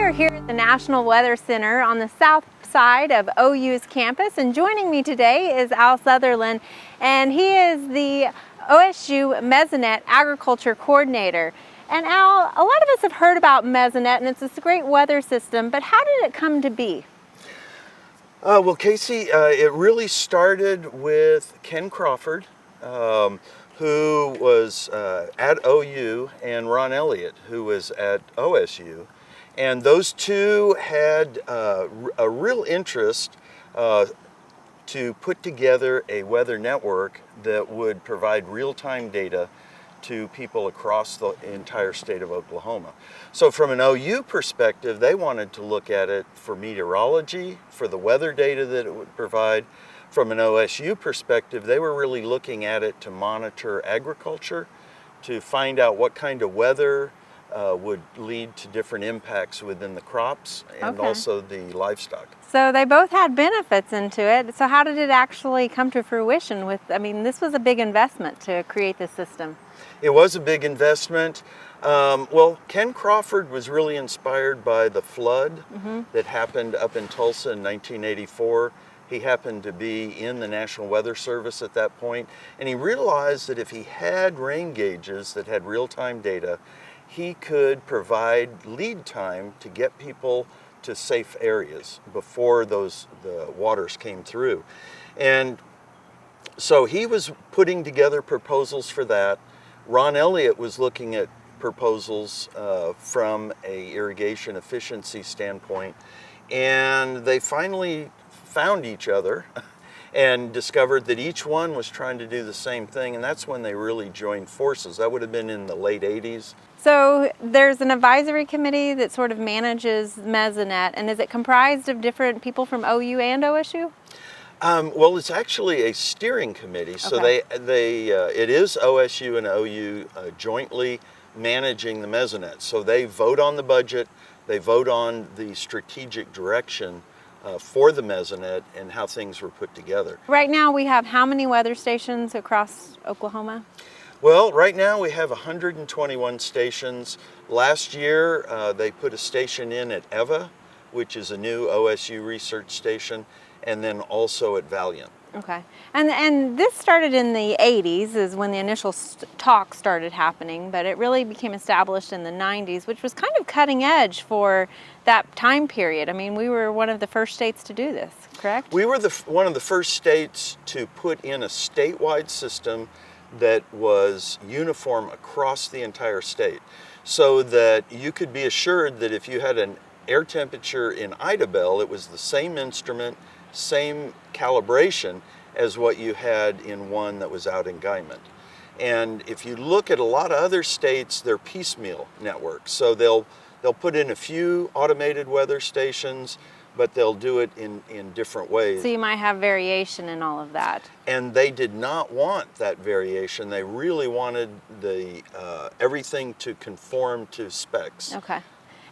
are here at the National Weather Center on the south side of OU's campus, and joining me today is Al Sutherland, and he is the OSU Mesonet Agriculture Coordinator. And Al, a lot of us have heard about Mesonet, and it's this great weather system, but how did it come to be? Well, Casey, it really started with Ken Crawford, who was at OU, and Ron Elliott, who was at OSU. And those two had a real interest to put together a weather network that would provide real-time data to people across the entire state of Oklahoma. So from an OU perspective, they wanted to look at it for meteorology, for the weather data that it would provide. From an OSU perspective, they were really looking at it to monitor agriculture, to find out what kind of weather would lead to different impacts within the crops and also the livestock. So they both had benefits into it. So how did it actually come to fruition this was a big investment to create this system. It was a big investment. Well, Ken Crawford was really inspired by the flood that happened up in Tulsa in 1984. He happened to be in the National Weather Service at that point, and he realized that if he had rain gauges that had real-time data, he could provide lead time to get people to safe areas before the waters came through. And so he was putting together proposals for that. Ron Elliott was looking at proposals from an irrigation efficiency standpoint, and they finally found each other and discovered that each one was trying to do the same thing, and that's when they really joined forces. That would have been in the late 80s. So there's an advisory committee that sort of manages Mesonet, and is it comprised of different people from OU and OSU? Well, it's actually a steering committee, so it is OSU and OU jointly managing the Mesonet. So they vote on the budget, they vote on the strategic direction for the Mesonet and how things were put together. Right now we have how many weather stations across Oklahoma? Well, right now we have 121 stations. Last year they put a station in at EVA, which is a new OSU research station, and then also at Valiant. Okay, and this started in the 80s is when the initial talk started happening, but it really became established in the 90s, which was kind of cutting edge for that time period. I mean, we were one of the first states to do this, correct? We were one of the first states to put in a statewide system that was uniform across the entire state, so that you could be assured that if you had an air temperature in Idabel, it was the same instrument, same calibration as what you had in one that was out in Guymon. And if you look at a lot of other states, they're piecemeal networks. So they'll put in a few automated weather stations, but they'll do it in different ways. So you might have variation in all of that. And they did not want that variation. They really wanted everything to conform to specs. Okay.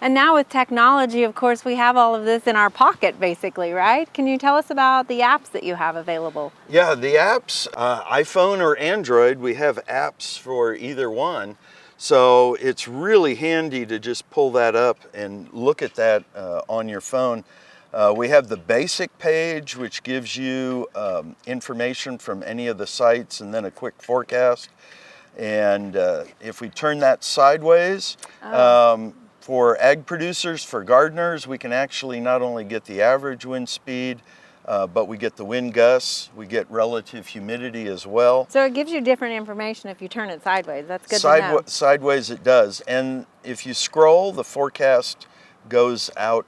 And now with technology, of course, we have all of this in our pocket, basically, right? Can you tell us about the apps that you have available? Yeah, the apps, iPhone or Android, we have apps for either one. So it's really handy to just pull that up and look at that on your phone. We have the basic page, which gives you information from any of the sites and then a quick forecast. And if we turn that sideways, for ag producers, for gardeners, we can actually not only get the average wind speed, but we get the wind gusts, we get relative humidity as well. So it gives you different information if you turn it sideways. That's good to know. Sideways it does. And if you scroll, the forecast goes out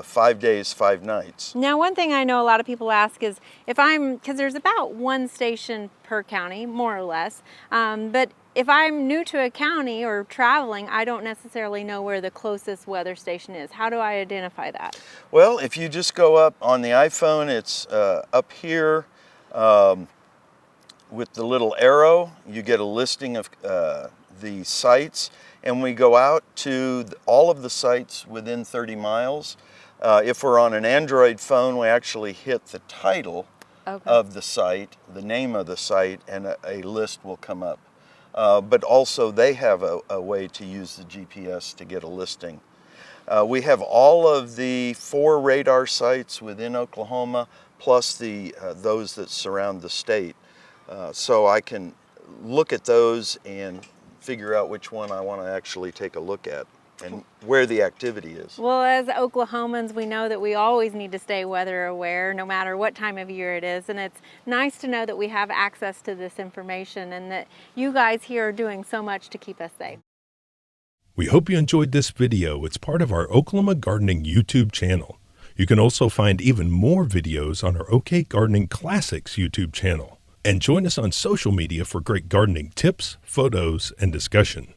5 days, 5 nights. Now, one thing I know a lot of people ask is because there's about one station per county, more or less, but if I'm new to a county or traveling, I don't necessarily know where the closest weather station is. How do I identify that? Well, if you just go up on the iPhone, it's up here with the little arrow. You get a listing of the sites, and we go out to all of the sites within 30 miles. If we're on an Android phone, we actually hit the title of the site, the name of the site, and a list will come up. But also they have a way to use the GPS to get a listing. We have all of the 4 radar sites within Oklahoma, plus those that surround the state. So I can look at those and figure out which one I want to actually take a look at and where the activity is. Well, as Oklahomans, we know that we always need to stay weather aware no matter what time of year it is, and it's nice to know that we have access to this information and that you guys here are doing so much to keep us safe. We hope you enjoyed this video. It's part of our Oklahoma Gardening YouTube channel. You can also find even more videos on our OK Gardening Classics YouTube channel. And join us on social media for great gardening tips, photos, and discussion.